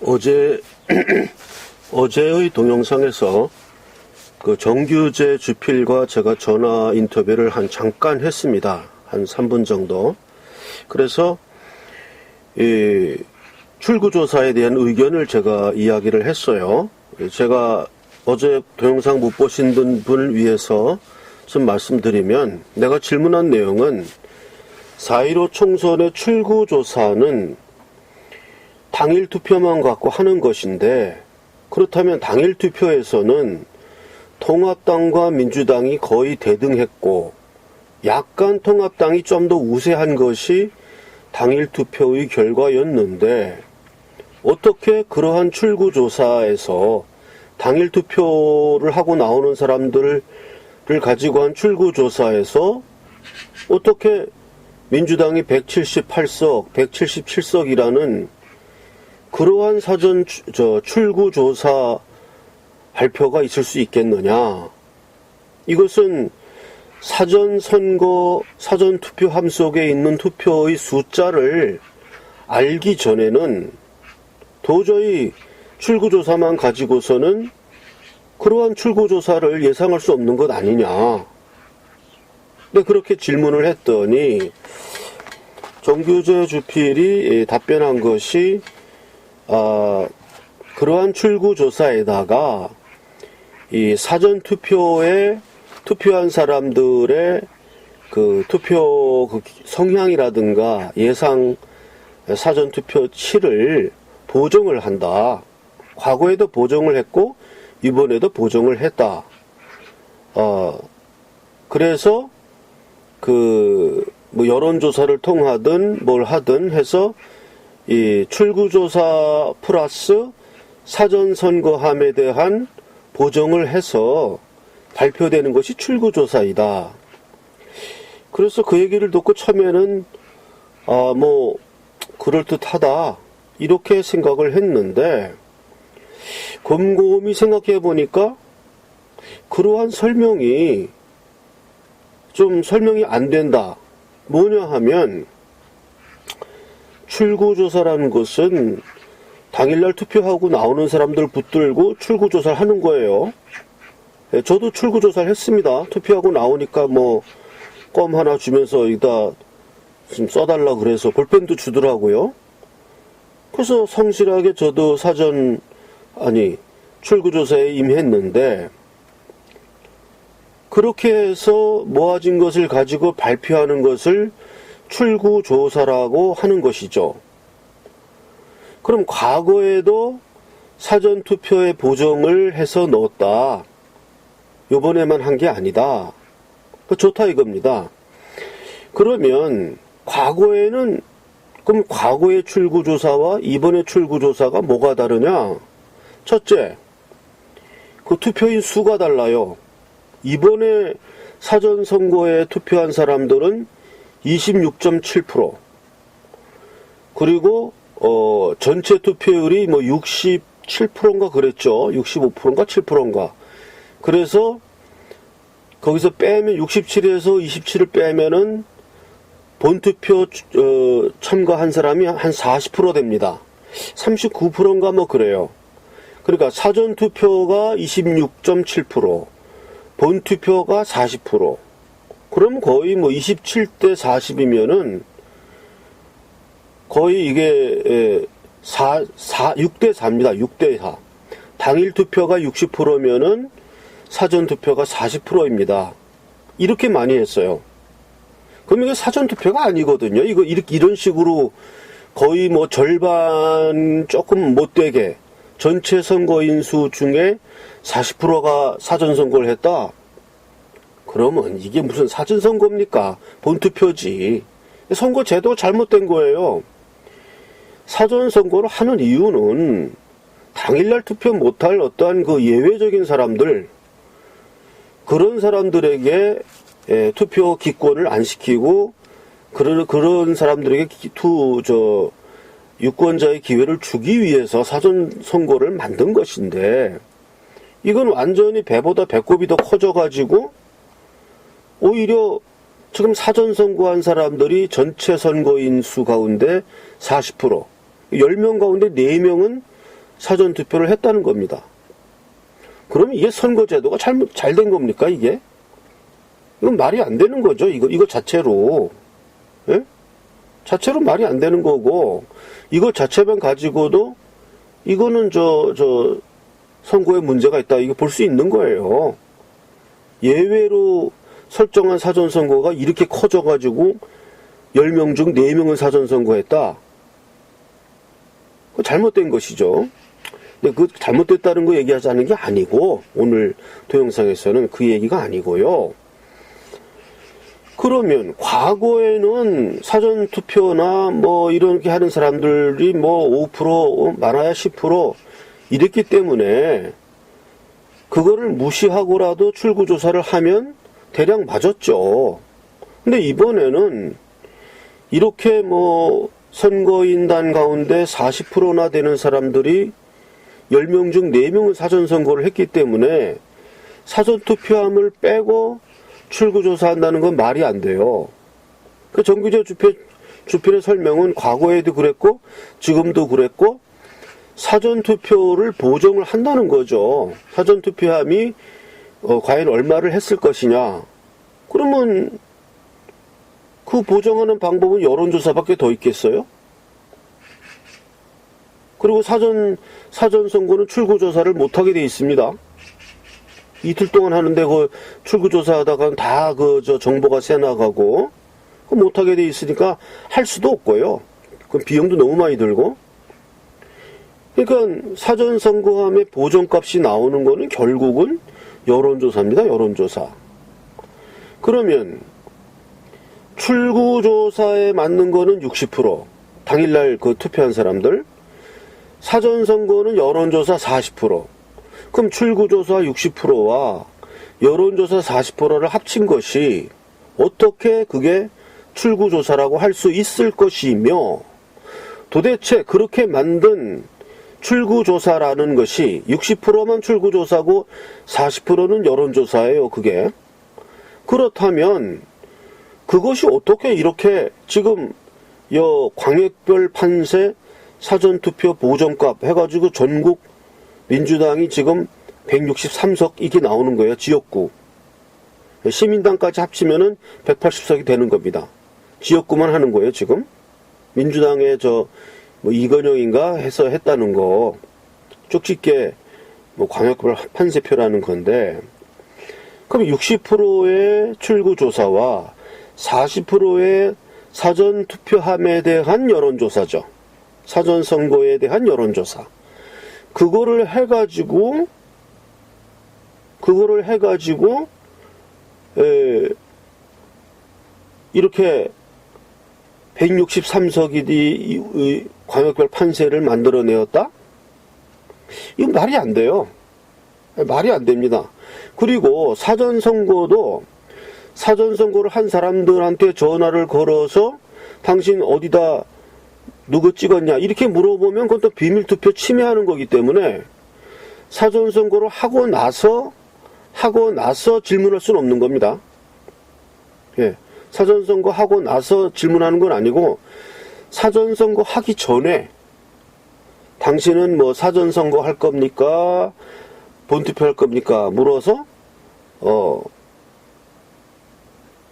어제 어제의 동영상에서 그 정규재 주필과 제가 전화 인터뷰를 잠깐 했습니다. 한 3분 정도. 그래서 이 출구조사에 대한 의견을 제가 이야기를 했어요. 제가 어제 동영상 못 보신 분을 위해서 좀 말씀드리면, 내가 질문한 내용은 4.15 총선의 출구조사는 당일 투표만 갖고 하는 것인데, 그렇다면 당일 투표에서는 통합당과 민주당이 거의 대등했고 약간 통합당이 좀 더 우세한 것이 당일 투표의 결과였는데, 어떻게 그러한 출구조사에서 당일 투표를 하고 나오는 사람들을 가지고 한 출구조사에서 어떻게 민주당이 178석, 177석이라는 그러한 사전 출구조사 발표가 있을 수 있겠느냐. 이것은 사전선거, 사전투표함 속에 있는 투표의 숫자를 알기 전에는 도저히 출구조사만 가지고서는 그러한 출구조사를 예상할 수 없는 것 아니냐. 근데 그렇게 질문을 했더니 정규재 주필이 답변한 것이, 그러한 출구조사에다가 이 사전투표에 투표한 사람들의 그 투표 성향이라든가 예상 사전투표치를 보정을 한다. 과거에도 보정을 했고 이번에도 보정을 했다. 그래서 뭐 여론조사를 통하든 뭘 하든 해서 이 출구조사 플러스 사전선거함에 대한 보정을 해서 발표되는 것이 출구조사이다. 그래서 그 얘기를 듣고 처음에는 그럴듯하다 이렇게 생각을 했는데, 곰곰이 생각해 보니까 그러한 설명이 안 된다. 뭐냐 하면, 출구조사라는 것은 당일날 투표하고 나오는 사람들 붙들고 출구조사를 하는 거예요. 저도 출구조사를 했습니다. 투표하고 나오니까 껌 하나 주면서 여기다 좀 써달라 그래서 볼펜도 주더라고요. 그래서 성실하게 저도 출구조사에 임했는데, 그렇게 해서 모아진 것을 가지고 발표하는 것을 출구조사라고 하는 것이죠. 그럼 과거에도 사전투표에 보정을 해서 넣었다. 요번에만 한 게 아니다. 좋다 이겁니다. 그러면 그럼 과거의 출구조사와 이번의 출구조사가 뭐가 다르냐? 첫째, 그 투표인 수가 달라요. 이번에 사전선거에 투표한 사람들은 26.7%, 그리고 전체 투표율이 67%인가 그랬죠. 65%인가 7%인가. 그래서 거기서 빼면 67에서 27을 빼면은 본투표 참가한 사람이 한 40% 됩니다. 39%인가 그래요. 그러니까 사전투표가 26.7%, 본투표가 40%. 그럼 거의 27대 40이면은 거의 이게 6대 4입니다. 6대 4. 당일 투표가 60%면은 사전 투표가 40%입니다. 이렇게 많이 했어요. 그럼 이게 사전 투표가 아니거든요. 이런 식으로 거의 절반 조금 못 되게 전체 선거인 수 중에 40%가 사전 선거를 했다. 그러면 이게 무슨 사전 선거입니까? 본투표지. 선거 제도가 잘못된 거예요. 사전 선거를 하는 이유는 당일날 투표 못할 어떠한 그 예외적인 사람들, 그런 사람들에게 투표 기권을 안 시키고 그런 사람들에게 유권자의 기회를 주기 위해서 사전 선거를 만든 것인데, 이건 완전히 배보다 배꼽이 더 커져가지고 오히려 지금 사전 선거한 사람들이 전체 선거인 수 가운데 40%, 10명 가운데 4명은 사전투표를 했다는 겁니다. 그러면 이게 선거제도가 잘 된 겁니까, 이게? 이건 말이 안 되는 거죠, 이거 자체로. 예? 자체로 말이 안 되는 거고, 이거 자체만 가지고도, 이거는 선거에 문제가 있다, 이거 볼 수 있는 거예요. 예외로 설정한 사전선거가 이렇게 커져가지고, 10명 중 4명은 사전선거했다. 그거 잘못된 것이죠. 근데 그 잘못됐다는 거 얘기하자는 게 아니고, 오늘 동영상에서는 그 얘기가 아니고요. 그러면 과거에는 사전투표나 뭐 이렇게 하는 사람들이 뭐 5% 많아야 10% 이랬기 때문에 그거를 무시하고라도 출구조사를 하면 대략 맞았죠. 근데 이번에는 이렇게 뭐 선거인단 가운데 40%나 되는 사람들이 10명 중 4명은 사전선거를 했기 때문에 사전투표함을 빼고 출구조사한다는 건 말이 안 돼요. 그 정규제 주필의 설명은 과거에도 그랬고 지금도 그랬고 사전투표를 보정을 한다는 거죠. 사전투표함이 과연 얼마를 했을 것이냐. 그러면 그 보정하는 방법은 여론조사밖에 더 있겠어요? 그리고 사전선거는 출구조사를 못하게 돼 있습니다. 이틀 동안 하는데 그 출구조사 하다가 다 정보가 새나가고 못하게 돼 있으니까 할 수도 없고요. 그 비용도 너무 많이 들고. 그러니까 사전선거함의 보정값이 나오는 거는 결국은 여론조사입니다. 여론조사. 그러면 출구조사에 맞는 거는 60%. 당일날 그 투표한 사람들. 사전선거는 여론조사 40%. 그럼 출구조사 60%와 여론조사 40%를 합친 것이 어떻게 그게 출구조사라고 할 수 있을 것이며 도대체 그렇게 만든 출구조사라는 것이 60%만 출구조사고 40%는 여론조사예요. 그게. 그렇다면 그것이 어떻게 이렇게 지금 광역별 판세 사전투표 보정값 해가지고 전국 민주당이 지금 163석 이게 나오는 거예요. 지역구. 시민당까지 합치면은 180석이 되는 겁니다. 지역구만 하는 거예요, 지금. 민주당의 이건영인가 해서 했다는 거. 쪽집게 광역별 판세표라는 건데. 그럼 60%의 출구조사와 40%의 사전투표함에 대한 여론조사죠. 사전선거에 대한 여론조사. 그거를 해가지고 이렇게 163석이 광역별 판세를 만들어내었다? 이건 말이 안 돼요. 말이 안 됩니다. 그리고 사전선거를 한 사람들한테 전화를 걸어서 당신 어디다 누구 찍었냐 이렇게 물어보면 그건 또 비밀투표 침해하는 거기 때문에 사전선거를 하고 나서 질문할 수는 없는 겁니다. 예, 사전선거 하고 나서 질문하는 건 아니고 사전선거 하기 전에 당신은 뭐 사전선거 할 겁니까? 본투표 할 겁니까? 물어서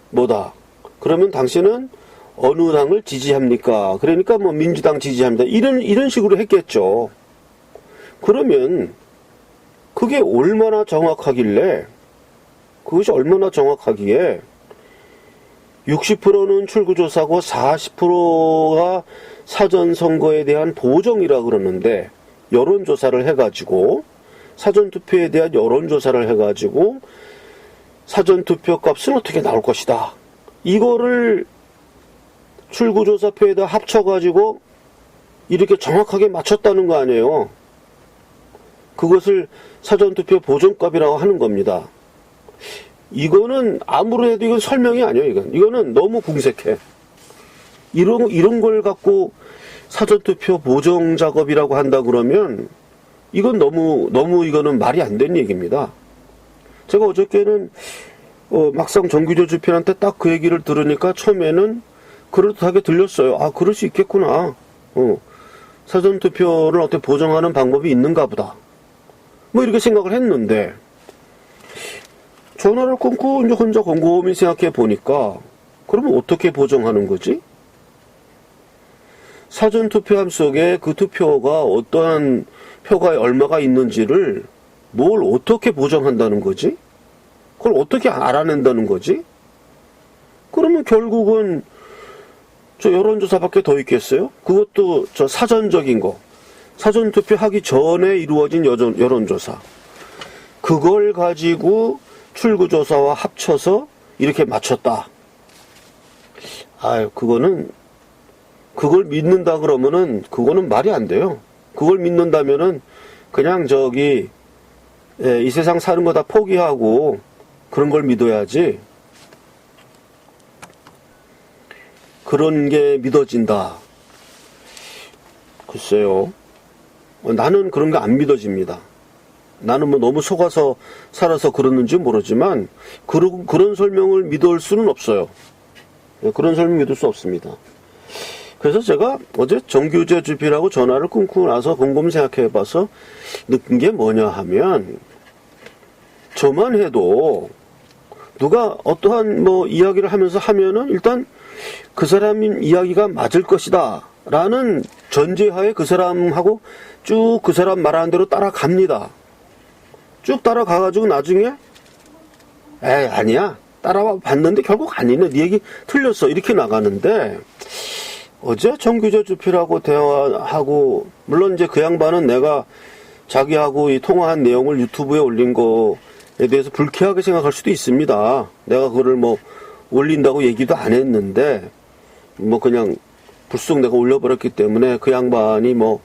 뭐다. 그러면 당신은 어느 당을 지지합니까? 그러니까 뭐 민주당 지지합니다. 이런 식으로 했겠죠. 그러면 그게 얼마나 정확하길래 그것이 얼마나 정확하기에 60%는 출구조사고 40%가 사전선거에 대한 보정이라 그러는데 여론조사를 해가지고 사전투표에 대한 여론조사를 해가지고 사전투표 값은 어떻게 나올 것이다. 이거를 출구조사표에다 합쳐가지고 이렇게 정확하게 맞췄다는 거 아니에요. 그것을 사전투표 보정값이라고 하는 겁니다. 이거는 아무리 해도 이건 설명이 아니에요. 이거는 너무 궁색해. 이런 걸 갖고 사전투표 보정 작업이라고 한다 그러면 이건 너무 이거는 말이 안 되는 얘기입니다. 제가 어저께는 막상 정규조 주필한테 딱 그 얘기를 들으니까 처음에는 그럴듯하게 들렸어요. 아, 그럴 수 있겠구나. 사전투표를 어떻게 보정하는 방법이 있는가 보다. 뭐 이렇게 생각을 했는데, 전화를 끊고 이제 혼자 곰곰이 생각해 보니까, 그러면 어떻게 보정하는 거지? 사전투표함 속에 그 투표가 어떠한 표가 얼마가 있는지를 뭘 어떻게 보정한다는 거지? 그걸 어떻게 알아낸다는 거지? 그러면 결국은 저 여론조사밖에 더 있겠어요? 그것도 저 사전적인 거. 사전투표 하기 전에 이루어진 여론조사. 그걸 가지고 출구조사와 합쳐서 이렇게 맞췄다. 아유, 그걸 믿는다 그러면은, 그거는 말이 안 돼요. 그걸 믿는다면은, 그냥 이 세상 사는 거 다 포기하고, 그런 걸 믿어야지. 그런 게 믿어진다. 글쎄요. 나는 그런 게 안 믿어집니다. 나는 뭐 너무 속아서 살아서 그러는지 모르지만, 그런 설명을 믿을 수는 없어요. 그런 설명 믿을 수 없습니다. 그래서 제가 어제 정규제 주필하고 전화를 끊고 나서 곰곰이 생각해 봐서 느낀 게 뭐냐 하면, 저만 해도 누가 어떠한 뭐 이야기를 하면은 일단 그 사람 이야기가 맞을 것이다 라는 전제하에 그 사람하고 쭉 그 사람 말하는 대로 따라갑니다. 쭉 따라가가지고 나중에 아니야, 따라와 봤는데 결국 아니네, 네 얘기 틀렸어, 이렇게 나가는데, 어제 정규제 주필하고 대화하고, 물론 이제 그 양반은 내가 자기하고 이 통화한 내용을 유튜브에 올린 거에 대해서 불쾌하게 생각할 수도 있습니다. 내가 그거를 뭐 올린다고 얘기도 안 했는데, 뭐 그냥 불쑥 내가 올려버렸기 때문에 그 양반이 뭐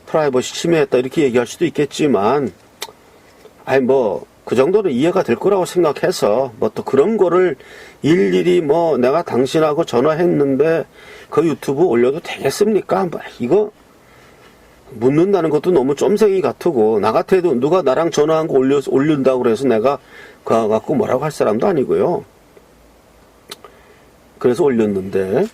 프라이버시 침해했다 이렇게 얘기할 수도 있겠지만, 아니 뭐 그 정도는 이해가 될 거라고 생각해서 뭐 또 그런 거를 일일이 뭐 내가 당신하고 전화했는데 그 유튜브 올려도 되겠습니까? 뭐 이거 묻는다는 것도 너무 쫌생이 같고, 나 같아도 누가 나랑 전화한 거 올린다고 그래서 내가 그거 갖고 뭐라고 할 사람도 아니고요. 그래서 올렸는데,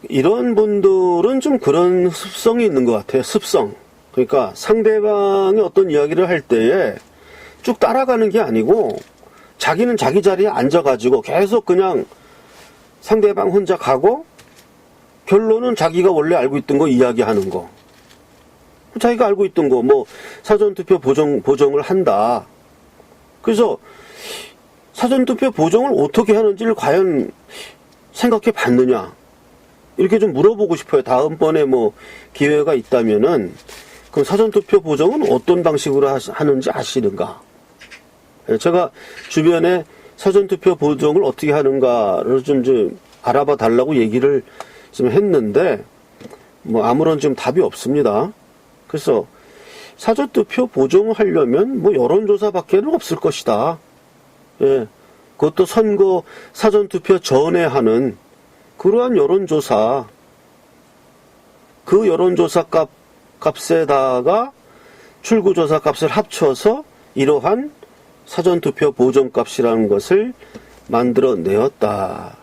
이런 분들은 좀 그런 습성이 있는 것 같아요. 습성. 그러니까 상대방이 어떤 이야기를 할 때에 쭉 따라가는 게 아니고, 자기는 자기 자리에 앉아가지고 계속 그냥 상대방 혼자 가고, 결론은 자기가 원래 알고 있던 거 이야기하는 거. 자기가 알고 있던 거, 뭐, 사전투표 보정을 한다. 그래서 사전투표 보정을 어떻게 하는지를 과연 생각해 봤느냐. 이렇게 좀 물어보고 싶어요. 다음번에 뭐, 기회가 있다면은, 그럼 사전투표 보정은 어떤 방식으로 하는지 아시는가? 제가 주변에 사전투표 보정을 어떻게 하는가를 좀 알아봐 달라고 얘기를 좀 했는데, 뭐 아무런 좀 답이 없습니다. 그래서 사전투표 보정을 하려면 뭐 여론조사밖에는 없을 것이다. 예, 그것도 선거 사전투표 전에 하는 그러한 여론조사, 그 여론조사 값에다가 출구조사 값을 합쳐서 이러한 사전투표 보정값이라는 것을 만들어내었다.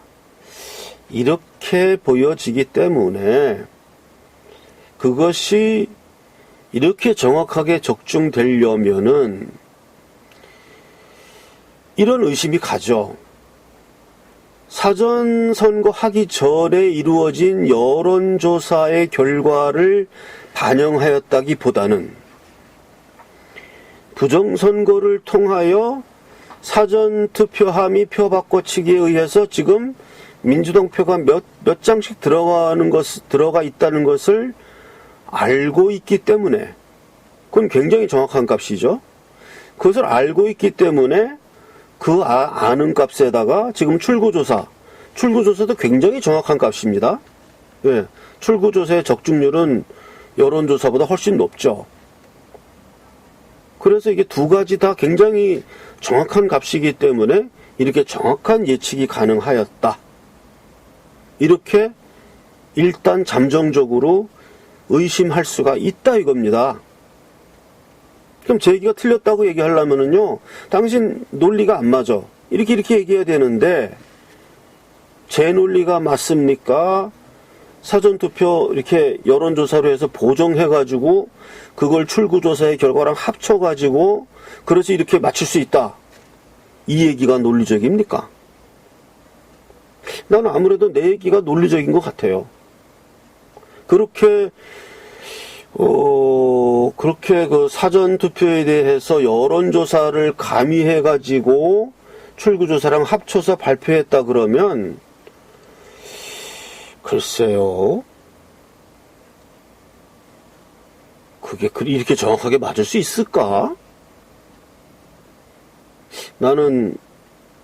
이렇게 보여지기 때문에 그것이 이렇게 정확하게 적중되려면은 이런 의심이 가죠. 사전선거 하기 전에 이루어진 여론조사의 결과를 반영하였다기보다는 부정선거를 통하여 사전투표함이 표 바꿔치기에 의해서 지금 민주당 표가 몇 장씩 들어가 있다는 것을 알고 있기 때문에, 그건 굉장히 정확한 값이죠. 그것을 알고 있기 때문에 그 아는 값에다가 지금 출구조사도 굉장히 정확한 값입니다. 예, 출구조사의 적중률은 여론조사보다 훨씬 높죠. 그래서 이게 두 가지 다 굉장히 정확한 값이기 때문에 이렇게 정확한 예측이 가능하였다. 이렇게 일단 잠정적으로 의심할 수가 있다 이겁니다. 그럼 제 얘기가 틀렸다고 얘기하려면은요, 당신 논리가 안 맞아, 이렇게 얘기해야 되는데, 제 논리가 맞습니까? 사전투표 이렇게 여론조사로 해서 보정해가지고 그걸 출구조사의 결과랑 합쳐가지고 그래서 이렇게 맞출 수 있다. 이 얘기가 논리적입니까? 나는 아무래도 내 얘기가 논리적인 것 같아요. 그렇게 그 사전투표에 대해서 여론조사를 가미해가지고 출구조사랑 합쳐서 발표했다 그러면 글쎄요. 그게 이렇게 정확하게 맞을 수 있을까? 나는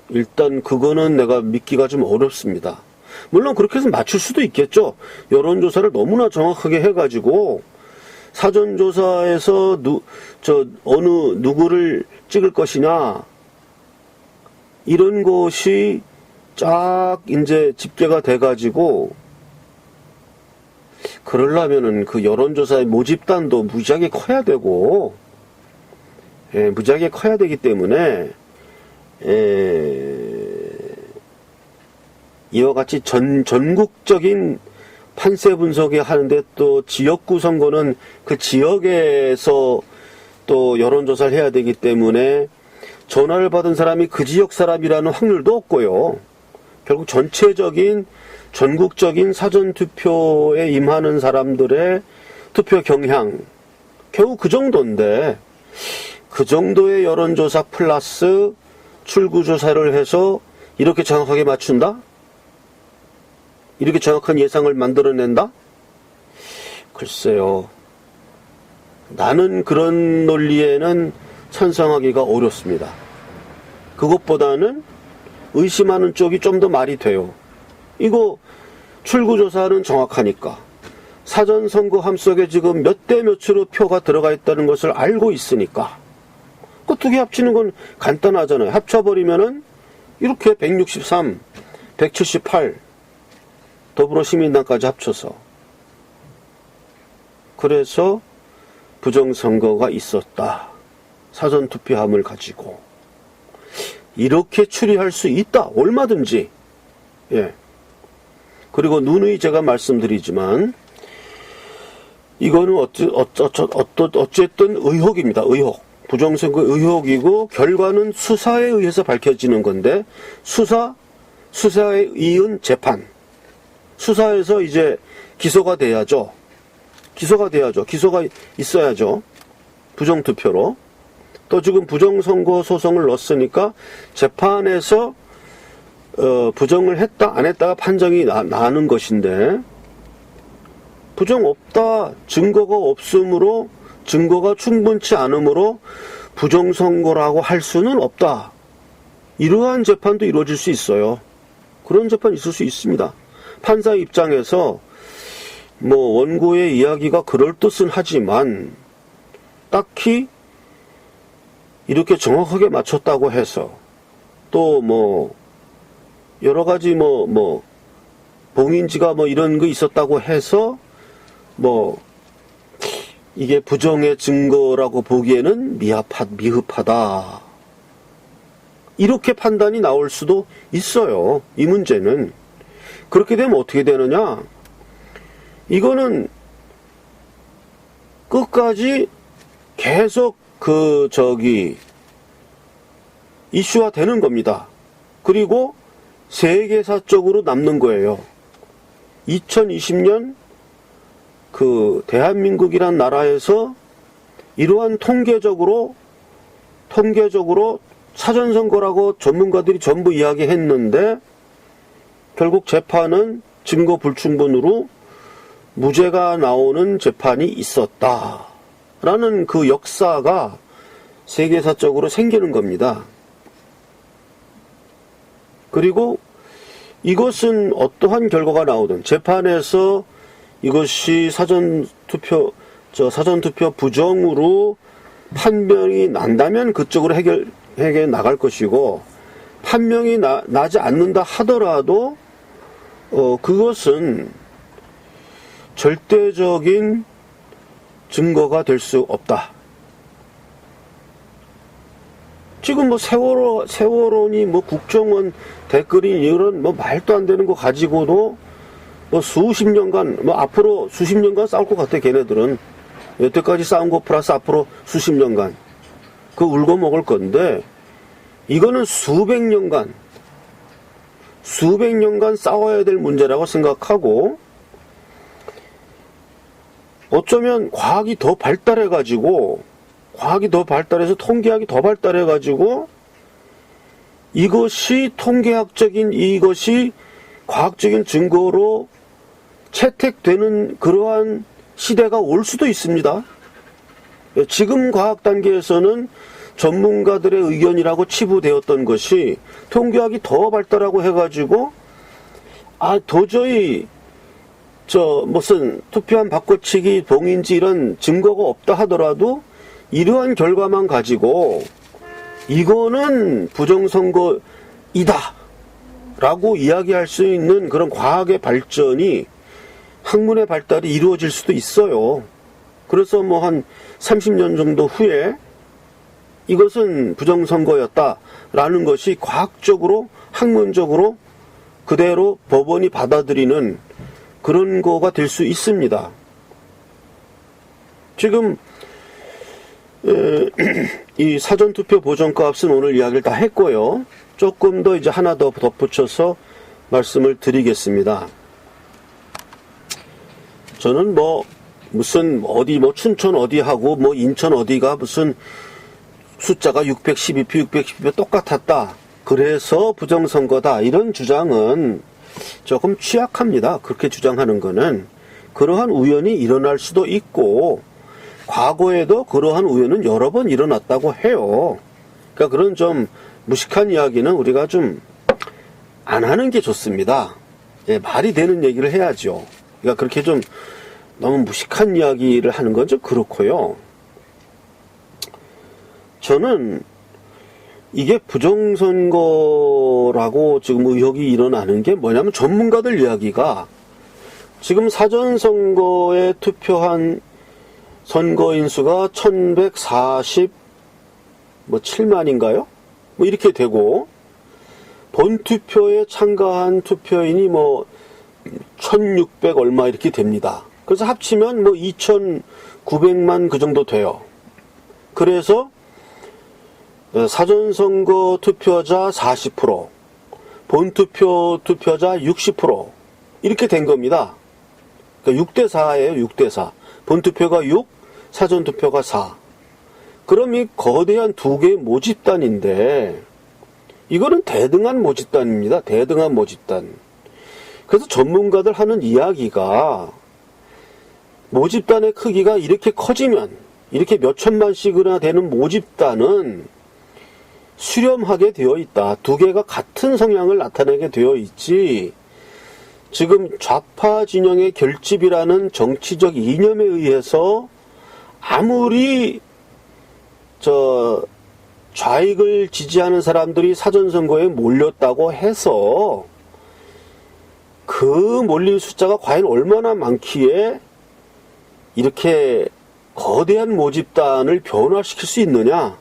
일단 그거는 내가 믿기가 좀 어렵습니다. 물론 그렇게 해서 맞출 수도 있겠죠. 여론조사를 너무나 정확하게 해가지고 사전조사에서 어느 누구를 찍을 것이냐 이런 것이 쫙 이제 집계가 돼가지고 그러려면은 그 여론조사의 모집단도 무지하게 커야 되고 무지하게 커야 되기 때문에 이와 같이 전국적인 판세 분석이 하는데 또 지역구 선거는 그 지역에서 또 여론조사를 해야 되기 때문에 전화를 받은 사람이 그 지역 사람이라는 확률도 없고요. 결국 전국적인 사전투표에 임하는 사람들의 투표 경향 겨우 그 정도인데 그 정도의 여론조사 플러스 출구조사를 해서 이렇게 정확하게 맞춘다? 이렇게 정확한 예상을 만들어낸다? 글쎄요. 나는 그런 논리에는 찬성하기가 어렵습니다. 그것보다는 의심하는 쪽이 좀 더 말이 돼요. 이거 출구조사는 정확하니까 사전선거함 속에 지금 몇 대 몇으로 표가 들어가 있다는 것을 알고 있으니까 그 두 개 합치는 건 간단하잖아요. 합쳐버리면은 이렇게 163, 178 더불어시민당까지 합쳐서 그래서 부정선거가 있었다. 사전투표함을 가지고 이렇게 추리할 수 있다. 얼마든지. 예. 그리고 누누이 제가 말씀드리지만 이거는 어쨌든 의혹입니다. 의혹. 부정선거 의혹이고 결과는 수사에 의해서 밝혀지는 건데 수사에 이은 재판. 수사에서 이제 기소가 돼야죠. 기소가 있어야죠. 부정투표로. 또 지금 부정선거 소송을 넣었으니까 재판에서 부정을 했다 안 했다가 판정이 나는 것인데 부정 없다 증거가 없으므로 증거가 충분치 않으므로 부정선거라고 할 수는 없다. 이러한 재판도 이루어질 수 있어요. 그런 재판 있을 수 있습니다. 판사 입장에서 뭐 원고의 이야기가 그럴듯은 하지만 딱히 이렇게 정확하게 맞췄다고 해서 또 뭐 여러 가지 뭐 봉인지가 뭐 이런 거 있었다고 해서 뭐 이게 부정의 증거라고 보기에는 미흡하다. 이렇게 판단이 나올 수도 있어요. 이 문제는. 그렇게 되면 어떻게 되느냐? 이거는 끝까지 계속 이슈화 되는 겁니다. 그리고 세계사적으로 남는 거예요. 2020년 대한민국이란 나라에서 이러한 통계적으로 사전선거라고 전문가들이 전부 이야기했는데 결국 재판은 증거 불충분으로 무죄가 나오는 재판이 있었다라는 그 역사가 세계사적으로 생기는 겁니다. 그리고 이것은 어떠한 결과가 나오든 재판에서 이것이 사전투표 부정으로 판명이 난다면 그쪽으로 해결해 나갈 것이고 판명이 나지 않는다 하더라도 그것은 절대적인 증거가 될 수 없다. 지금 뭐 세월호니 뭐 국정원 댓글이 이런 뭐 말도 안 되는 거 가지고도 뭐 수십 년간, 뭐 앞으로 수십 년간 싸울 것 같아, 걔네들은. 여태까지 싸운 거 플러스 앞으로 수십 년간. 그 울고 먹을 건데, 이거는 수백 년간 싸워야 될 문제라고 생각하고, 어쩌면 과학이 더 발달해서 통계학이 더 발달해가지고, 이것이 과학적인 증거로 채택되는 그러한 시대가 올 수도 있습니다. 지금 과학 단계에서는 전문가들의 의견이라고 치부되었던 것이 통계학이 더 발달하고 해가지고 도저히 무슨 투표한 바꿔치기 동인지 이런 증거가 없다 하더라도 이러한 결과만 가지고 이거는 부정선거이다 라고 이야기할 수 있는 그런 과학의 발전이, 학문의 발달이 이루어질 수도 있어요. 그래서 뭐 한 30년 정도 후에 이것은 부정선거였다라는 것이 과학적으로, 학문적으로 그대로 법원이 받아들이는 그런 거가 될 수 있습니다. 지금 이 사전투표 보정값은 오늘 이야기를 다 했고요. 조금 더 이제 하나 더 덧붙여서 말씀을 드리겠습니다. 저는 무슨 춘천 어디하고 인천 어디가 무슨 숫자가 612표 똑같았다, 그래서 부정선거다, 이런 주장은 조금 취약합니다. 그렇게 주장하는 거는. 그러한 우연이 일어날 수도 있고 과거에도 그러한 우연은 여러 번 일어났다고 해요. 그러니까 그런 좀 무식한 이야기는 우리가 좀 안 하는 게 좋습니다. 말이 되는 얘기를 해야죠. 그러니까 그렇게 좀 너무 무식한 이야기를 하는 건 좀 그렇고요. 저는 이게 부정선거라고 지금 의혹이 일어나는 게 뭐냐면, 전문가들 이야기가 지금 사전선거에 투표한 선거인 수가 1147만인가요? 이렇게 되고, 본투표에 참가한 투표인이 1600 얼마 이렇게 됩니다. 그래서 합치면 2900만 그 정도 돼요. 그래서 사전선거 투표자 40%, 본투표 투표자 60% 이렇게 된 겁니다. 그러니까 6대4예요. 6대4. 본투표가 6, 사전투표가 4. 그럼 이 거대한 두 개의 모집단인데, 이거는 대등한 모집단입니다. 대등한 모집단. 그래서 전문가들 하는 이야기가, 모집단의 크기가 이렇게 커지면, 이렇게 몇 천만씩이나 되는 모집단은 수렴하게 되어 있다. 두 개가 같은 성향을 나타내게 되어 있지, 지금 좌파 진영의 결집이라는 정치적 이념에 의해서 아무리 좌익을 지지하는 사람들이 사전선거에 몰렸다고 해서 그 몰린 숫자가 과연 얼마나 많기에 이렇게 거대한 모집단을 변화시킬 수 있느냐?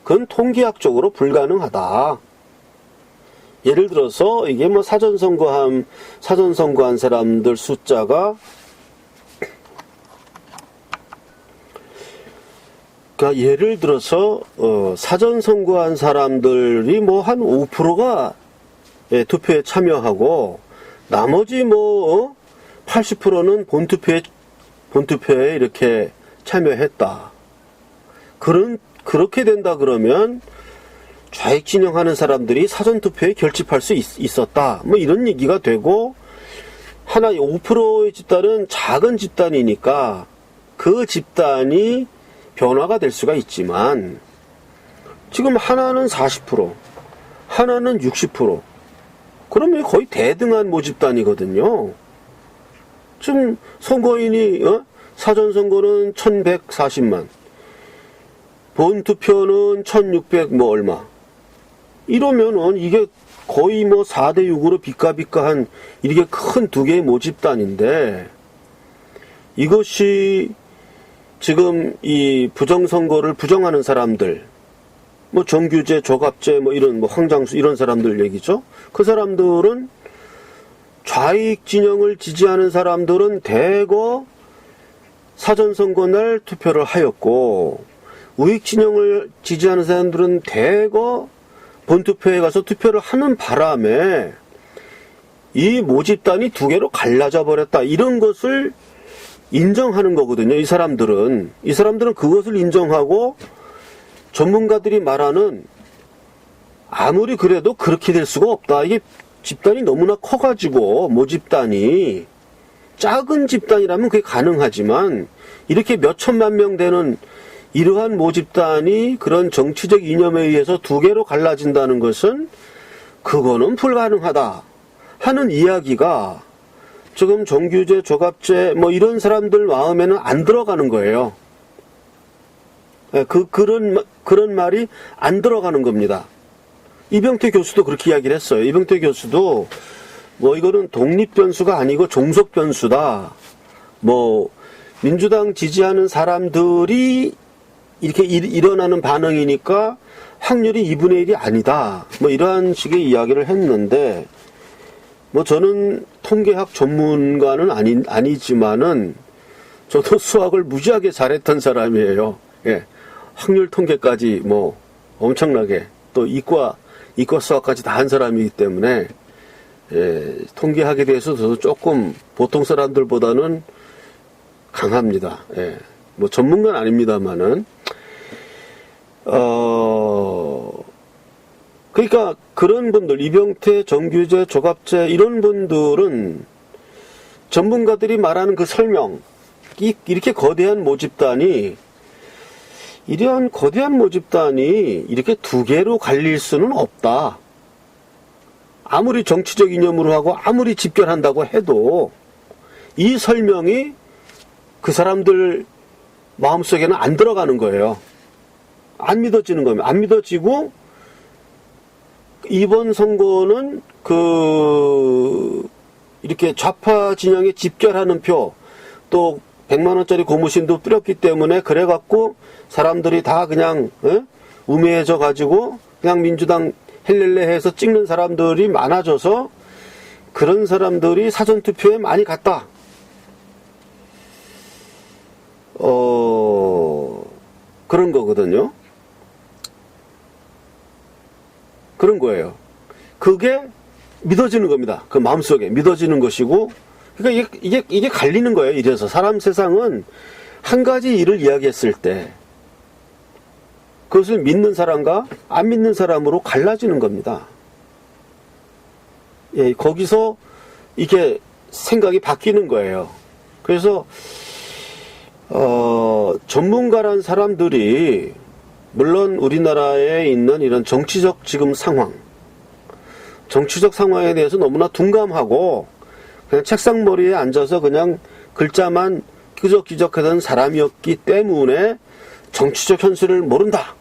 그건 통계학적으로 불가능하다. 예를 들어서 이게 사전선거한 사람들 숫자가, 그러니까 예를 들어서 사전선거한 사람들이 한 5%가 투표에 참여하고, 나머지 80%는 본투표에 이렇게 참여했다. 그렇게 된다 그러면 좌익 진영하는 사람들이 사전투표에 결집할 수 있었다. 이런 얘기가 되고, 하나 5%의 집단은 작은 집단이니까 그 집단이 변화가 될 수가 있지만, 지금 하나는 40%, 하나는 60%. 그러면 거의 대등한 모집단이거든요. 지금 선거인이, 사전선거는 1140만, 본투표는 1600 얼마. 이러면은 이게 거의 4대6으로 비까비까한 이렇게 큰 두 개의 모집단인데, 이것이 지금 이 부정선거를 부정하는 사람들, 정규제, 조갑제, 이런 황장수 이런 사람들 얘기죠. 그 사람들은 좌익 진영을 지지하는 사람들은 대거 사전선거 날 투표를 하였고, 우익 진영을 지지하는 사람들은 대거 본투표에 가서 투표를 하는 바람에 이 모집단이 두 개로 갈라져 버렸다. 이런 것을 인정하는 거거든요. 이 사람들은 그것을 인정하고, 전문가들이 말하는 아무리 그래도 그렇게 될 수가 없다. 이게 집단이 너무나 커가지고, 모집단이 작은 집단이라면 그게 가능하지만 이렇게 몇 천만 명 되는 이러한 모집단이 그런 정치적 이념에 의해서 두 개로 갈라진다는 것은 그거는 불가능하다 하는 이야기가 지금 정규제, 조갑제 뭐 이런 사람들 마음에는 안 들어가는 거예요. 그런 말이 안 들어가는 겁니다. 이병태 교수도 그렇게 이야기를 했어요. 이병태 교수도 뭐 이거는 독립 변수가 아니고 종속 변수다. 뭐 민주당 지지하는 사람들이 이렇게 일어나는 반응이니까 확률이 2분의 1이 아니다. 뭐 이러한 식의 이야기를 했는데, 뭐 저는 통계학 전문가는 아니지만은 저도 수학을 무지하게 잘했던 사람이에요. 예. 확률 통계까지 뭐 엄청나게, 또 이과 수학까지 다 한 사람이기 때문에, 예, 통계학에 대해서 저도 조금 보통 사람들보다는 강합니다. 예. 뭐 전문가는 아닙니다만은, 그러니까 그런 분들, 이병태, 정규제, 조갑제 이런 분들은 전문가들이 말하는 그 설명, 이렇게 거대한 모집단이 이렇게 두 개로 갈릴 수는 없다. 아무리 정치적 이념으로 하고 아무리 집결한다고 해도 이 설명이 그 사람들 마음속에는 안 들어가는 거예요. 안 믿어지는 겁니다. 안 믿어지고, 이번 선거는 이렇게 좌파 진영에 집결하는 표, 또 100만원짜리 고무신도 뿌렸기 때문에 그래갖고 사람들이 다 그냥 우매해져 가지고 그냥 민주당 헬렐레 해서 찍는 사람들이 많아져서 그런 사람들이 사전투표에 많이 갔다. 그런 거거든요. 그런 거예요. 그게 믿어지는 겁니다. 그 마음속에 믿어지는 것이고, 그러니까 이게 갈리는 거예요. 이래서 사람 세상은 한 가지 일을 이야기했을 때 그것을 믿는 사람과 안 믿는 사람으로 갈라지는 겁니다. 예, 거기서 이게 생각이 바뀌는 거예요. 그래서 전문가란 사람들이 물론 우리나라에 있는 이런 정치적 지금 상황, 정치적 상황에 대해서 너무나 둔감하고 그냥 책상머리에 앉아서 그냥 글자만 끄적끄적하던 사람이었기 때문에 정치적 현실을 모른다.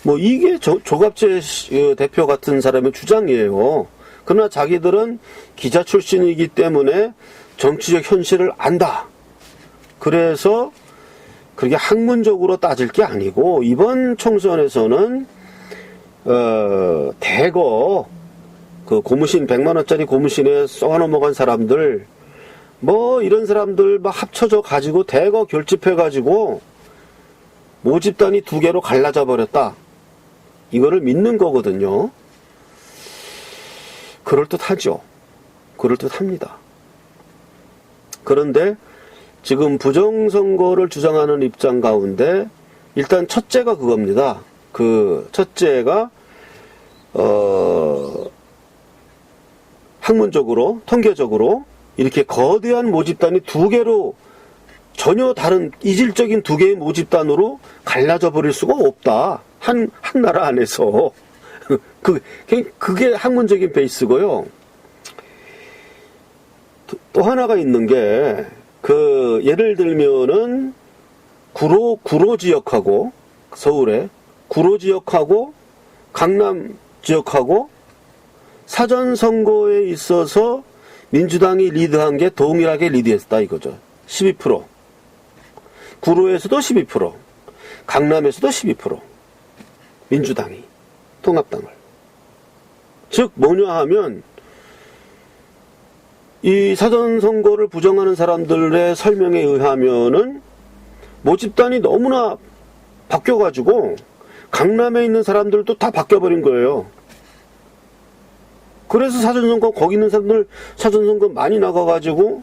뭐 이게 조갑제 대표 같은 사람의 주장이에요. 그러나 자기들은 기자 출신이기 때문에 정치적 현실을 안다. 그래서 그게 학문적으로 따질 게 아니고, 이번 총선에서는 대거 그 고무신 100만원짜리 고무신에 쏘아 넘어간 사람들, 뭐 이런 사람들 막 합쳐져 가지고 대거 결집해 가지고 모집단이 두 개로 갈라져 버렸다. 이거를 믿는 거거든요. 그럴듯하죠. 그럴듯합니다. 그런데 지금 부정선거를 주장하는 입장 가운데 일단 첫째가 그겁니다. 그 첫째가 학문적으로, 통계적으로 이렇게 거대한 모집단이 두 개로, 전혀 다른 이질적인 두 개의 모집단으로 갈라져 버릴 수가 없다. 한 나라 안에서. 그게 학문적인 베이스고요. 또 하나가 있는 게, 예를 들면은 구로 지역하고, 서울에 구로 지역하고 강남 지역하고 사전선거에 있어서 민주당이 리드한 게 동일하게 리드했다 이거죠. 12%. 구로에서도 12%, 강남에서도 12%. 민주당이, 통합당을. 즉 뭐냐 하면 이 사전선거를 부정하는 사람들의 설명에 의하면은 모집단이 너무나 바뀌어가지고 강남에 있는 사람들도 다 바뀌어버린 거예요. 그래서 사전선거 거기 있는 사람들 사전선거 많이 나가가지고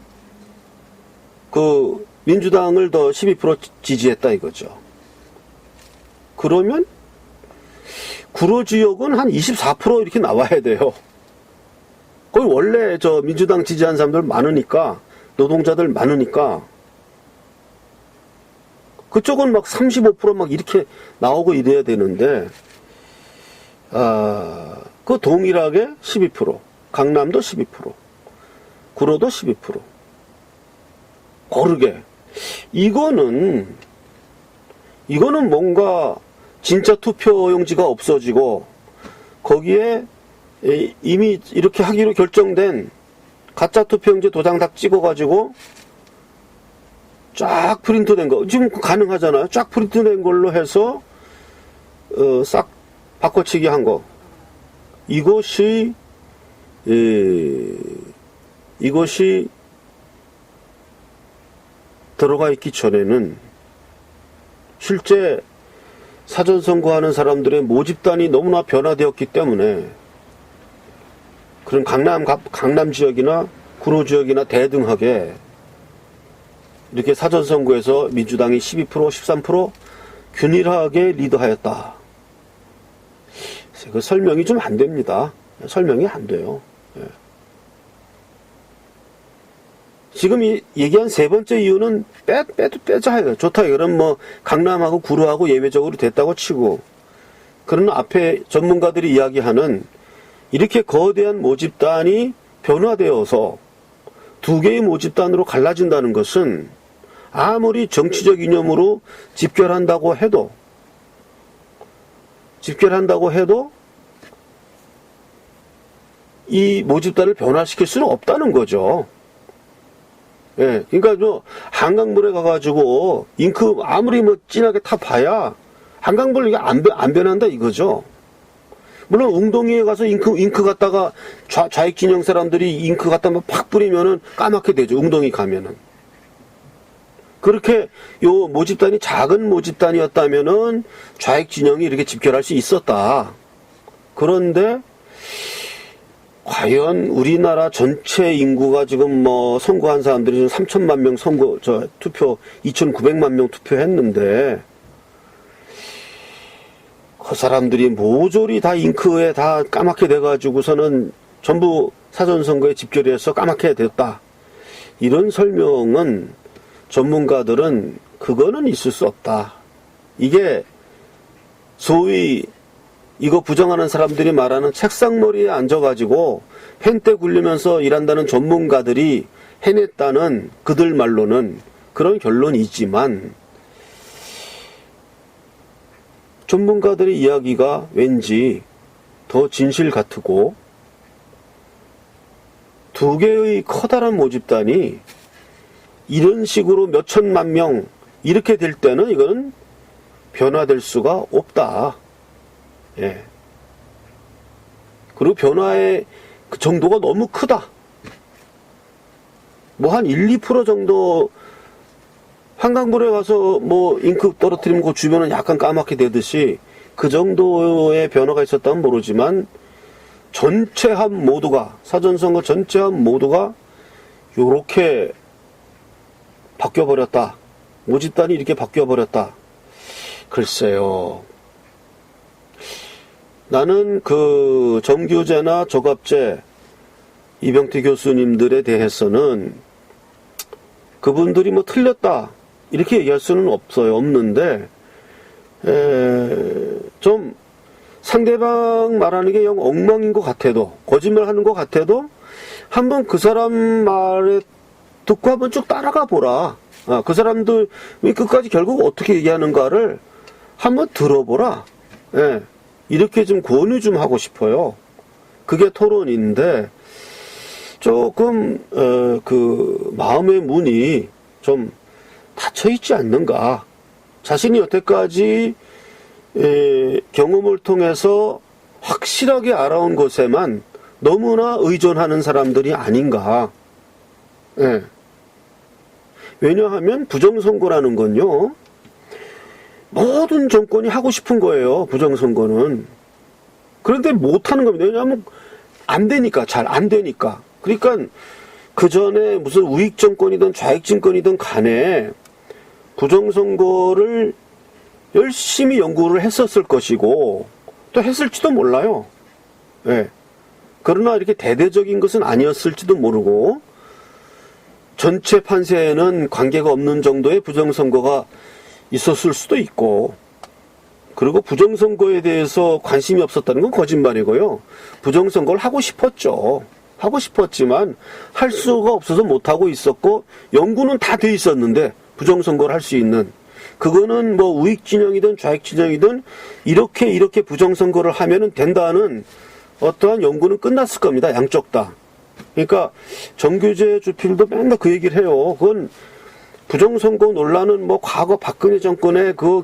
그 민주당을 더 12% 지지했다 이거죠. 그러면 구로 지역은 한 24% 이렇게 나와야 돼요. 거기 원래 저 민주당 지지한 사람들 많으니까, 노동자들 많으니까 그쪽은 막 35% 막 이렇게 나오고 이래야 되는데, 그 동일하게 12%, 강남도 12%, 구로도 12%. 고르게. 이거는 뭔가 진짜 투표용지가 없어지고 거기에 이미 이렇게 하기로 결정된 가짜 투표용지 도장 다 찍어가지고 쫙 프린트된 거 지금 가능하잖아요. 쫙 프린트된 걸로 해서 싹 바꿔치기 한 거. 이것이 들어가 있기 전에는 실제 사전선거하는 사람들의 모집단이 너무나 변화되었기 때문에 그런 강남 지역이나 구로 지역이나 대등하게 이렇게 사전선거에서 민주당이 12%, 13% 균일하게 리드하였다. 그 설명이 좀 안 됩니다. 설명이 안 돼요. 예. 지금 얘기한 세 번째 이유는 빼자 해요. 좋다. 그럼 뭐 강남하고 구로하고 예외적으로 됐다고 치고, 그러나 앞에 전문가들이 이야기하는 이렇게 거대한 모집단이 변화되어서 두 개의 모집단으로 갈라진다는 것은 아무리 정치적 이념으로 집결한다고 해도 이 모집단을 변화시킬 수는 없다는 거죠. 예, 그러니까 한강물에 가가지고 잉크 아무리 뭐 진하게 타봐야 한강물 이게 안 변한다 이거죠. 물론 웅동이에 가서 잉크 갖다가 좌익 진영 사람들이 잉크 갖다 팍 뿌리면은 까맣게 되죠. 웅동이 가면은. 그렇게 요 모집단이 작은 모집단이었다면은 좌익 진영이 이렇게 집결할 수 있었다. 그런데 과연 우리나라 전체 인구가 지금 뭐 선거한 사람들이 3천만 명 투표 2,900만 명 투표했는데 그 사람들이 모조리 다 잉크에 다 까맣게 돼가지고서는 전부 사전선거에 집결해서 까맣게 됐다. 이런 설명은 전문가들은 그거는 있을 수 없다. 이게 소위 이거 부정하는 사람들이 말하는 책상머리에 앉아가지고 펜대 굴리면서 일한다는 전문가들이 해냈다는 그들 말로는 그런 결론이지만 전문가들의 이야기가 왠지 더 진실 같고 두 개의 커다란 모집단이 이런 식으로 몇 천만 명 이렇게 될 때는 이거는 변화될 수가 없다. 예. 그리고 변화의 그 정도가 너무 크다. 뭐 한 1, 2% 정도 한강물에 가서 뭐 잉크 떨어뜨리면 그 주변은 약간 까맣게 되듯이 그 정도의 변화가 있었다면 모르지만 전체함 모두가 사전선거 전체함 모두가 요렇게 바뀌어버렸다. 모집단이 이렇게 바뀌어버렸다. 글쎄요. 나는 그 정규제나 조갑제 이병태 교수님들에 대해서는 그분들이 뭐 틀렸다 이렇게 얘기할 수는 없는데 좀 상대방 말하는 게 영 엉망인 것 같아도 거짓말하는 것 같아도 한번 그 사람 말에 듣고 한번 쭉 따라가 보라. 그 사람들 끝까지 결국 어떻게 얘기하는가를 한번 들어보라. 예. 이렇게 좀 권유 좀 하고 싶어요. 그게 토론인데 조금 그 마음의 문이 좀 닫혀 있지 않는가. 자신이 여태까지 경험을 통해서 확실하게 알아온 것에만 너무나 의존하는 사람들이 아닌가. 예. 왜냐하면 부정선거라는 건요, 모든 정권이 하고 싶은 거예요, 부정선거는. 그런데 못하는 겁니다. 왜냐하면 안 되니까, 잘 안 되니까. 그러니까 그 전에 무슨 우익정권이든 좌익정권이든 간에 부정선거를 열심히 연구를 했었을 것이고, 또 했을지도 몰라요. 예. 그러나 이렇게 대대적인 것은 아니었을지도 모르고, 전체 판세에는 관계가 없는 정도의 부정선거가 있었을 수도 있고, 그리고 부정선거에 대해서 관심이 없었다는 건 거짓말이고요. 부정선거를 하고 싶었죠. 하고 싶었지만 할 수가 없어서 못하고 있었고, 연구는 다 돼 있었는데 부정선거를 할 수 있는, 그거는 뭐 우익진영이든 좌익진영이든 이렇게 부정선거를 하면은 된다는 어떠한 연구는 끝났을 겁니다. 양쪽 다. 그러니까 정규재 주필도 맨날 그 얘기를 해요. 그건 부정선거 논란은 뭐 과거 박근혜 정권의 그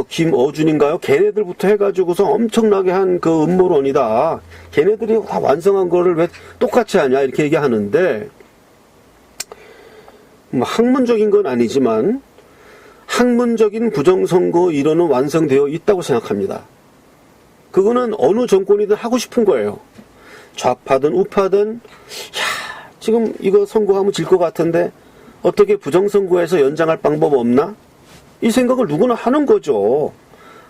김어준인가요? 걔네들부터 해가지고서 엄청나게 한 그 음모론이다. 걔네들이 다 완성한 거를 왜 똑같이 하냐 이렇게 얘기하는데, 뭐 학문적인 건 아니지만 학문적인 부정선거 이론은 완성되어 있다고 생각합니다. 그거는 어느 정권이든 하고 싶은 거예요. 좌파든 우파든, 야, 지금 이거 선거하면 질 것 같은데 어떻게 부정선거에서 연장할 방법 없나? 이 생각을 누구나 하는 거죠.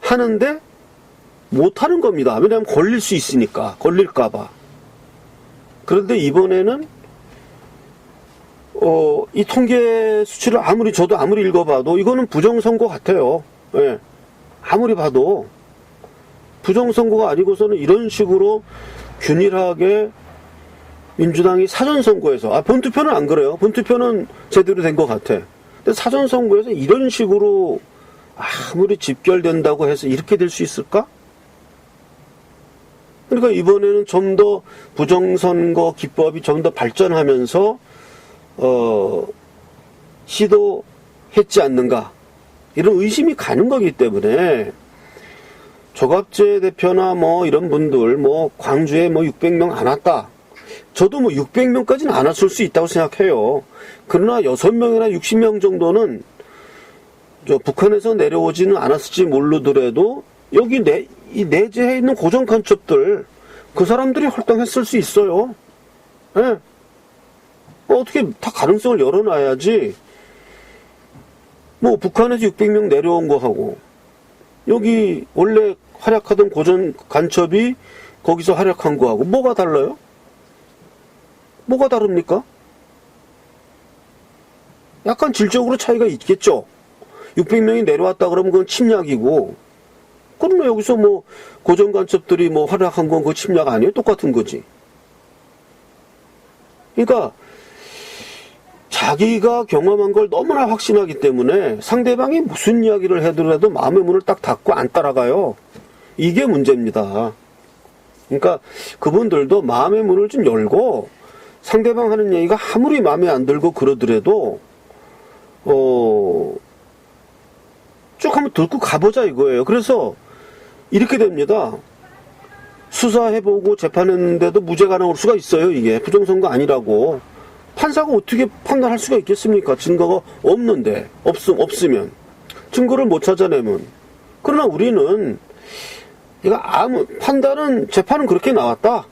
하는데 못하는 겁니다. 왜냐하면 걸릴 수 있으니까, 걸릴까봐. 그런데 이번에는 이 통계 수치를 저도 아무리 읽어봐도 이거는 부정선거 같아요. 예. 아무리 봐도 부정선거가 아니고서는 이런 식으로 균일하게 민주당이 사전선거에서, 본투표는 안 그래요. 본투표는 제대로 된 것 같아. 근데 사전선거에서 이런 식으로 아무리 집결된다고 해서 이렇게 될 수 있을까? 그러니까 이번에는 좀 더 부정선거 기법이 좀 더 발전하면서 시도했지 않는가, 이런 의심이 가는 거기 때문에 조갑재 대표나 뭐 이런 분들, 뭐 광주에 뭐 600명 안 왔다, 저도 뭐 600명까지는 안 왔을 수 있다고 생각해요. 그러나 6명이나 60명 정도는 북한에서 내려오지는 않았을지 모르더라도 여기 이 내재해 있는 고정 간첩들, 그 사람들이 활동했을 수 있어요. 예. 어떻게 다 가능성을 열어놔야지. 뭐 북한에서 600명 내려온 거 하고, 여기 원래 활약하던 고전 간첩이 거기서 활약한 거 하고 뭐가 달라요? 뭐가 다릅니까? 약간 질적으로 차이가 있겠죠. 600명이 내려왔다 그러면 그건 침략이고, 그러면 여기서 뭐 고전 간첩들이 뭐 활약한 건 그 침략 아니에요? 똑같은 거지. 그러니까 자기가 경험한 걸 너무나 확신하기 때문에 상대방이 무슨 이야기를 해더라도 마음의 문을 딱 닫고 안 따라가요. 이게 문제입니다. 그러니까 그분들도 마음의 문을 좀 열고, 상대방 하는 얘기가 아무리 마음에 안 들고 그러더라도 쭉 한번 듣고 가보자 이거예요. 그래서 이렇게 됩니다. 수사해보고 재판했는데도 무죄가 나올 수가 있어요. 이게 부정선거 아니라고. 판사가 어떻게 판단할 수가 있겠습니까? 증거가 없는데, 없으면, 증거를 못 찾아내면. 그러나 우리는 이거 판단은, 재판은 그렇게 나왔다.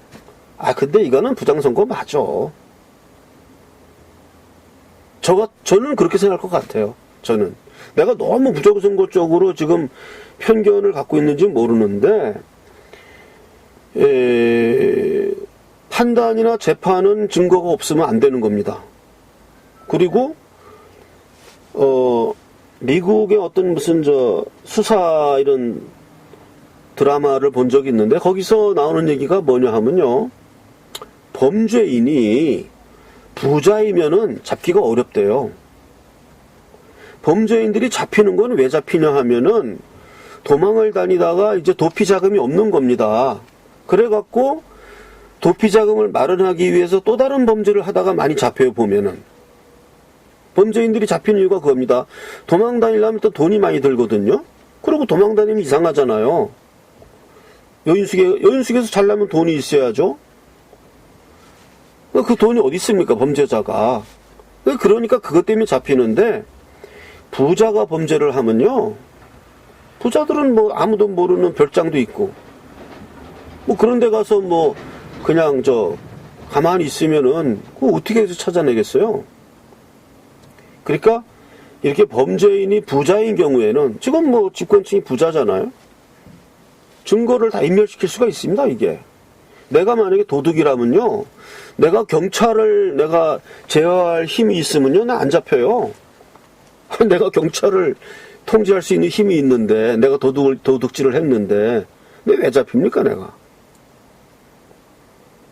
근데 이거는 부정선거 맞아. 저는 그렇게 생각할 것 같아요. 저는. 내가 너무 부정선거 쪽으로 지금 편견을 갖고 있는지 모르는데, 판단이나 재판은 증거가 없으면 안 되는 겁니다. 그리고 미국의 어떤 무슨 수사 이런 드라마를 본 적이 있는데, 거기서 나오는 얘기가 뭐냐 하면요, 범죄인이 부자이면은 잡기가 어렵대요. 범죄인들이 잡히는 건 왜 잡히냐 하면은 도망을 다니다가 이제 도피 자금이 없는 겁니다. 그래갖고 도피 자금을 마련하기 위해서 또 다른 범죄를 하다가 많이 잡혀요. 보면은 범죄인들이 잡히는 이유가 그겁니다. 도망 다니려면 또 돈이 많이 들거든요. 그리고 도망 다니면 이상하잖아요. 여인숙에서 잘나면 돈이 있어야죠. 그 돈이 어디 있습니까, 범죄자가. 그러니까 그것 때문에 잡히는데, 부자가 범죄를 하면요, 부자들은 뭐 아무도 모르는 별장도 있고, 뭐 그런 데 가서 뭐 그냥 가만히 있으면은 그거 어떻게 해서 찾아내겠어요? 그러니까 이렇게 범죄인이 부자인 경우에는, 지금 뭐 집권층이 부자잖아요. 증거를 다 인멸시킬 수가 있습니다, 이게. 내가 만약에 도둑이라면요, 내가 경찰을 내가 제어할 힘이 있으면요, 나 안 잡혀요. 내가 경찰을 통제할 수 있는 힘이 있는데, 내가 도둑질을 했는데, 근데 왜 잡힙니까, 내가?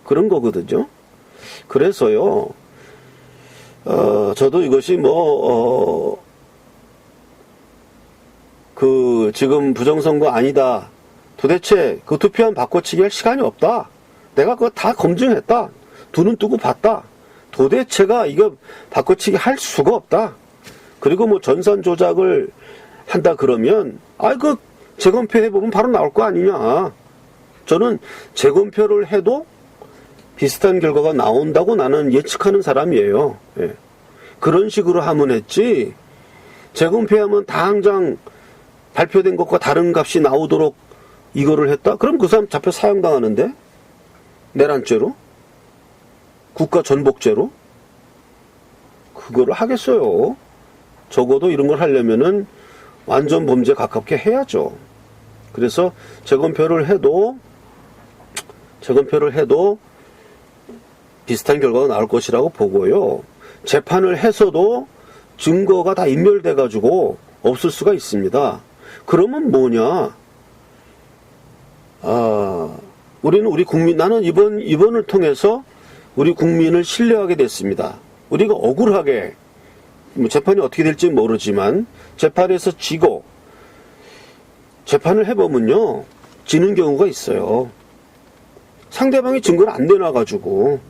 그런 거거든요. 그래서요, 저도 이것이 지금 부정선거 아니다. 도대체 그 투표한 바꿔치기 할 시간이 없다. 내가 그거 다 검증했다. 두 눈 뜨고 봤다. 도대체가 이거 바꿔치기 할 수가 없다. 그리고 뭐 전산 조작을 한다 그러면, 그 재검표 해보면 바로 나올 거 아니냐. 저는 재검표를 해도 비슷한 결과가 나온다고 나는 예측하는 사람이에요. 예. 그런 식으로 하면 했지, 재검표하면 당장 발표된 것과 다른 값이 나오도록 이거를 했다? 그럼 그 사람 잡혀 사형당하는데? 내란죄로? 국가전복죄로? 그거를 하겠어요. 적어도 이런 걸 하려면은 완전 범죄에 가깝게 해야죠. 그래서 재검표를 해도 비슷한 결과가 나올 것이라고 보고요. 재판을 해서도 증거가 다 인멸돼가지고 없을 수가 있습니다. 그러면 뭐냐? 나는 이번을 통해서 우리 국민을 신뢰하게 됐습니다. 우리가 억울하게, 재판이 어떻게 될지 모르지만, 재판에서 지고, 재판을 해보면요, 지는 경우가 있어요. 상대방이 증거를 안 내놔가지고.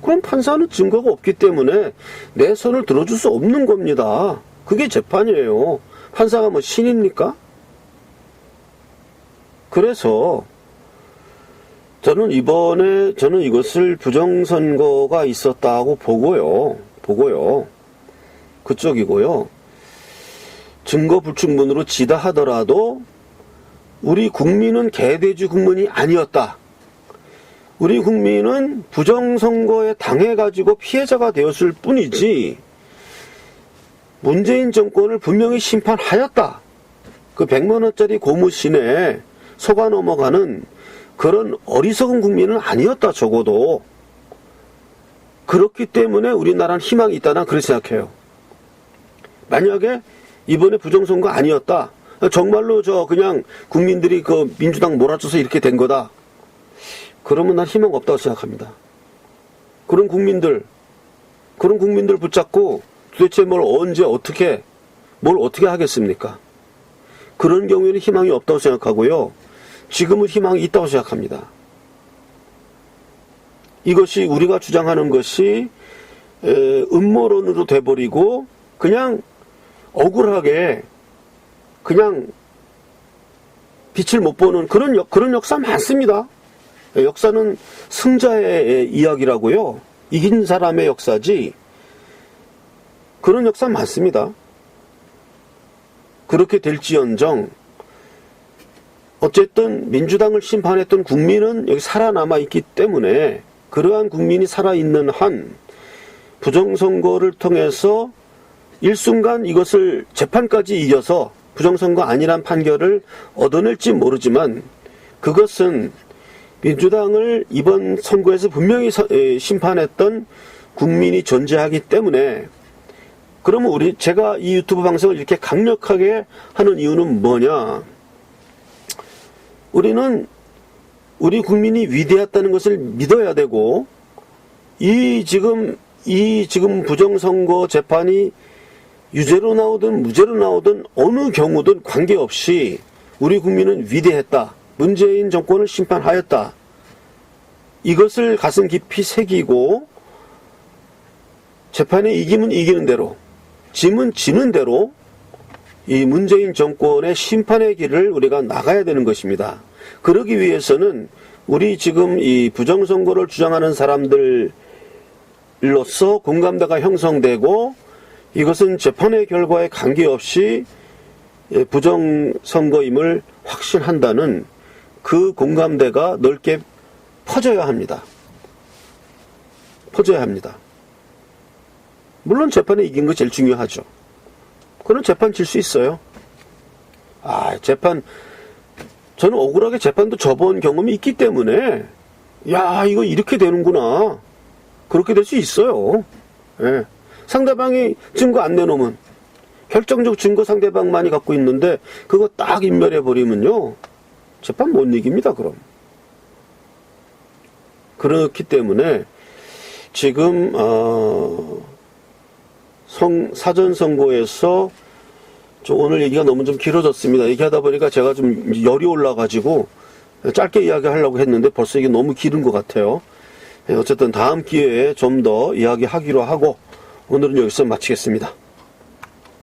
그럼 판사는 증거가 없기 때문에 내 손을 들어줄 수 없는 겁니다. 그게 재판이에요. 판사가 뭐 신입니까? 그래서 저는 이것을 부정선거가 있었다고 보고요. 그쪽이고요. 증거 불충분으로 지다 하더라도 우리 국민은 개돼지 국민이 아니었다. 우리 국민은 부정선거에 당해가지고 피해자가 되었을 뿐이지, 문재인 정권을 분명히 심판하였다. 그 100만 원짜리 고무신에 속아 넘어가는 그런 어리석은 국민은 아니었다, 적어도. 그렇기 때문에 우리나라는 희망이 있다, 난 그렇게 생각해요. 만약에 이번에 부정선거 아니었다, 정말로 그냥 국민들이 그 민주당 몰아줘서 이렇게 된 거다, 그러면 난 희망 없다고 생각합니다. 그런 국민들 붙잡고 도대체 뭘 어떻게 하겠습니까? 그런 경우에는 희망이 없다고 생각하고요. 지금은 희망이 있다고 생각합니다. 이것이 우리가 주장하는 것이 음모론으로 돼버리고 그냥 억울하게 그냥 빛을 못 보는 그런 역사 많습니다. 역사는 승자의 이야기라고요. 이긴 사람의 역사지. 그런 역사 많습니다. 그렇게 될지언정 어쨌든 민주당을 심판했던 국민은 여기 살아남아 있기 때문에, 그러한 국민이 살아있는 한 부정선거를 통해서 일순간 이것을 재판까지 이겨서 부정선거 아니란 판결을 얻어낼지 모르지만, 그것은 민주당을 이번 선거에서 분명히 심판했던 국민이 존재하기 때문에, 그러면 제가 이 유튜브 방송을 이렇게 강력하게 하는 이유는 뭐냐? 우리는 우리 국민이 위대했다는 것을 믿어야 되고, 이 지금 부정선거 재판이 유죄로 나오든 무죄로 나오든 어느 경우든 관계없이 우리 국민은 위대했다. 문재인 정권을 심판하였다. 이것을 가슴 깊이 새기고, 재판에 이기면 이기는 대로, 지면 지는 대로 이 문재인 정권의 심판의 길을 우리가 나가야 되는 것입니다. 그러기 위해서는 우리 지금 이 부정선거를 주장하는 사람들 일로서 공감대가 형성되고 이것은 재판의 결과에 관계없이 부정선거임을 확신한다는 그 공감대가 넓게 퍼져야 합니다. 퍼져야 합니다. 물론 재판에 이긴 거 제일 중요하죠. 그런 재판 질 수 있어요. 저는 억울하게 재판도 져본 경험이 있기 때문에 야, 이거 이렇게 되는구나. 그렇게 될 수 있어요. 예. 상대방이 증거 안 내놓으면 결정적 증거 상대방만이 갖고 있는데 그거 딱 인멸해버리면요. 재판 못 이깁니다, 그럼. 그렇기 때문에 지금 사전선거에서 오늘 얘기가 너무 좀 길어졌습니다. 얘기하다 보니까 제가 좀 열이 올라가지고 짧게 이야기하려고 했는데 벌써 이게 너무 길은 것 같아요. 어쨌든 다음 기회에 좀 더 이야기하기로 하고 오늘은 여기서 마치겠습니다.